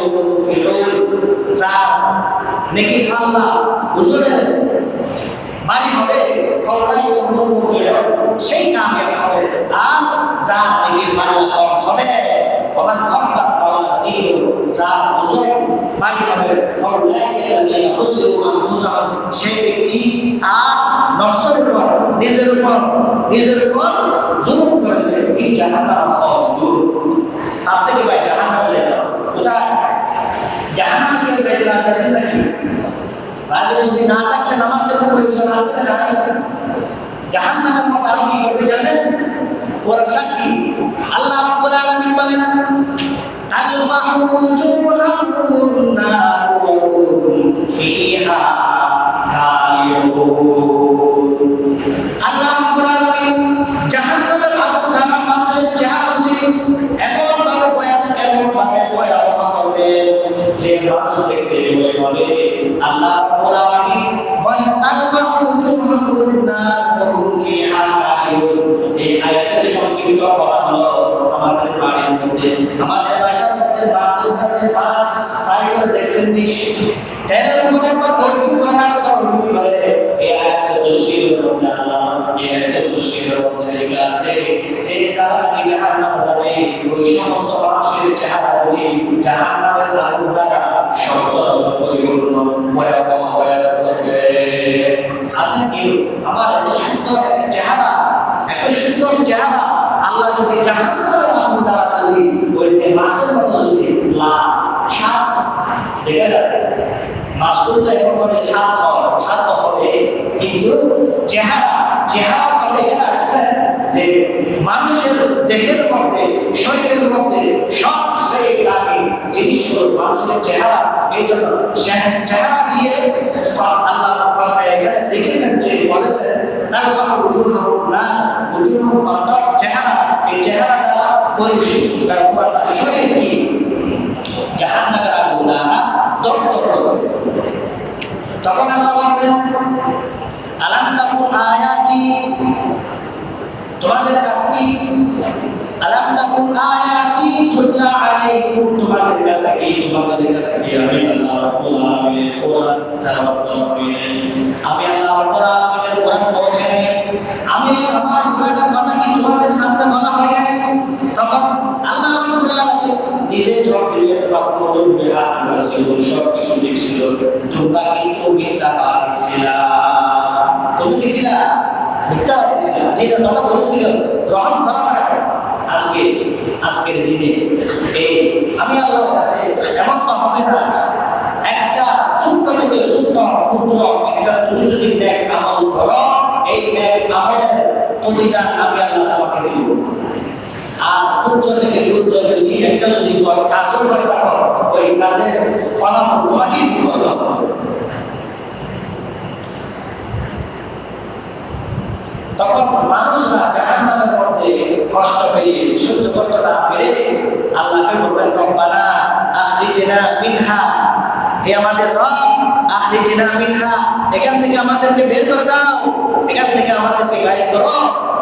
হুমুল মুফলিহুন, যার নেকি পাল্লা ওজনের ভারী হবে, ফাউলাইকা হুমুল মুফলিহুন, সেই কামিয়াব হবে। আর যার নেকি পাল্লা কম হবে, ওমান খাফফাত মাওয়াজিনুহু, যার ওজন ভারী হবে, ফাউলাইকা আল্লাযীনা খুসিরু আনফুসাহুম, সেই ব্যক্তি তার নফসের উপর নিজের উপর জুলুম করেছে, ফি জাহান্নাম খালিদুন, তার থেকে ভাই জাহান্নামে যেতে হবে। কোথায়? জাহান্নামে কেউ যাইতে রাজি আছে নাকি? রাজি যদি না থাকলে নামাজের প্রয়োজন আছে না? জাহান্নামের মতো আর কি করবে জানেন? ওর সাক্ষী আল্লাহ রাব্বুল আলামিন বলেন, তালফাহু উজুহাহুম নার ওয়া হুম ফিহা খালিদুন। আল্লাহ রাব্বুল আলামিন জাহান্নামের আগুন দ্বারা মানুষের চেহারাগুলি এমন ভাবে ভয়াবহ করবে যে মানুষ দেখতে বলে আল্লাহ রাব্বুল আলামিন বলেন, তালফাহু উজুহাহুম নার ওয়া হুম ফিহা খালিদুন। এই আয়াতের সংক্ষিপ্ত করা হলো আমাদের বাড়ির মধ্যে, আমাদের বাসার মধ্যে বাথরুম আছে, পাঁচ ট্রাই করে দেখছেন নি? তেলের উপরে বা তৌফিক করার তৌফিক করে এই আয়াতের তফসির করতে আল্লাহ এই আয়াতের তফসিরের মধ্যে লেখা আছে যে যারা জাহান্নামে যাবে ওই সমস্ত মানুষের চেহারাগুলি জাহান্নামের আগুন দ্বারা সম্পূর্ণ পরিপূর্ণ ভয়াবহ হয়ে যাবে। আছে কি আমার এত সুন্দর একটা চেহারা, এত সুন্দর চেহারা, আল্লাহ যদি জাহান্নামের আগুন দ্বারা যদি ওই যে মাছের মতো যদি সাপ দেখা যাবে, মাছগুলো তো এখন করে সাপ হবে, কিন্তু চেহারার মধ্যে এখানে আসছে যে মানুষের দেহের মধ্যে শরীরের মধ্যে সবচেয়ে দামি জিনিস হলো মানুষের চেহারা। এই জন্য চেহারা দিয়ে আল্লাহ এখানে দেখেছেন যে বলেছেন তার কথা উজুর হোক না উজুর হোক অর্থাৎ চেহারা, এই চেহারা দ্বারা পুরোটা শরীর কি জাহান্নামের আগুন দ্বারা দগ্ধ করবে। তখন আল্লাহ বলবেন, আলাম তাকুন আয়াতি, তোমাদের কাছে কি আলাম তাকুন আয়াতি তুতলা আলাইকুম, তোমাদের কাছে কি আমি আল্লাহ রাব্বুল আলামিনের কোরআন তেলাওয়াত করা হয়নি, আমি আল্লাহ রাব্বুল আলামিনের কোরআন পৌঁছে নাই, আমি আমার কোরআনের কথা কি তোমাদের সামনে বলা হয় নাই? তখন আল্লাহ রাব্বুল আলামিন নিজে জবাব দিলেন, ফাকুতুল বিহা ওয়াসিবুল, সব কিছু ঠিক ছিল, তোমরা কিন্তু মিথ্যাবাদী ছিলা। তুমি কি ছিলা? মিথ্যাবাদী ছিলা, দিনের কথা বলেছিল, গ্রহণ করা না। আজকের দিনে এই আমি আল্লাহর কাছে এমন তো হবে না, একটা ছোট্ট থেকে ছোট্ট পুত্র একটা তুমি যদি নেক আমল করো, এই নেক আমলের প্রতিদান আমি আল্লাহ তোমাকে দেব। আর পুত্র থেকে পুত্র যদি একটা যদি কাজও করে রাখো, ওই কাজের ফলাফল তোমাকে করতে হবে। তখন মানুষরা জাহান্নামের মধ্যে কষ্ট পেয়ে সহ্য করতে না পেরে আল্লাহকে বলবেন, রব্বানা আখরিজনা মিনহা, হে আমাদের রব, আখরিজনা মিনহা, এখান থেকে আমাদেরকে বের করে দাও, এখান থেকে আমাদেরকে বাইর করো,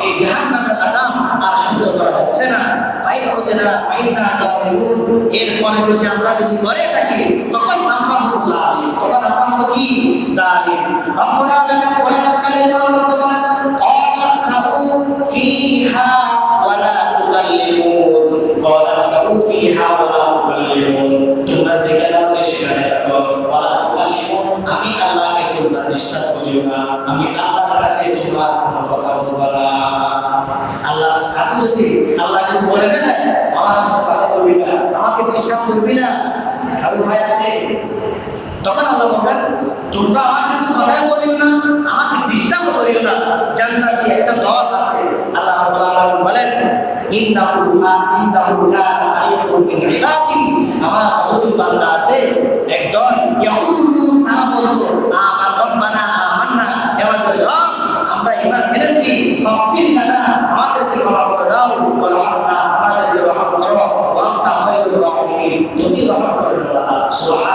এই জাহান্নামের আযাব আর সহ্য করা যাচ্ছে না। ফাইনা যালিমুন, এরপরে যদি আমরা করে থাকি তখন আমরা হব জালিম, তখন আমরা হব কি জালিম। রব্বুল আলামিন কোরআনুল কারীমের মধ্যে বলেন, فيها ولا تكلمون قال استووا فيها ولا تكلمون তোমরা যেখানে আছো সেখানে থাকো ওয়ালা তুকাল্লিমুন আমি আল্লাহকে তোমরা ডিস্টার্ব করিও না আমি আল্লাহর কাছে তোমরা কোনো কথা বলবা না আল্লাহর কাছে যদি আল্লাহ যদি বলে না আমার সাথে কথা বলবি না আমাকে ডিস্টার্ব করবি না কারণ ভাই আছে তখন আল্লাহ বলবেন তোমরা আমার সাথে কথা বলিও না আমাকে ডিস্টার্ব করিও না জান্নাতি একটা দল আছে আল্লাহ রাব্বুল আলামিন বলেন ইন্নাহু কানা ফারিকুম মিন ইবাদি আমার কতজন বান্দা আছে একদল ইয়াকুলু তারা বলতো আমান রব্বানা আমান্না আমাদের রব আমরা ঈমান এনেছি ফাগফির লানা আমাদেরকে ক্ষমা করে দাও ওয়ারহামনা আমাদেরকে রহম করো ওয়া আনতা খায়রুর রাহিমিন তুমি রহম করো আল্লাহ সুবহানাল্লাহ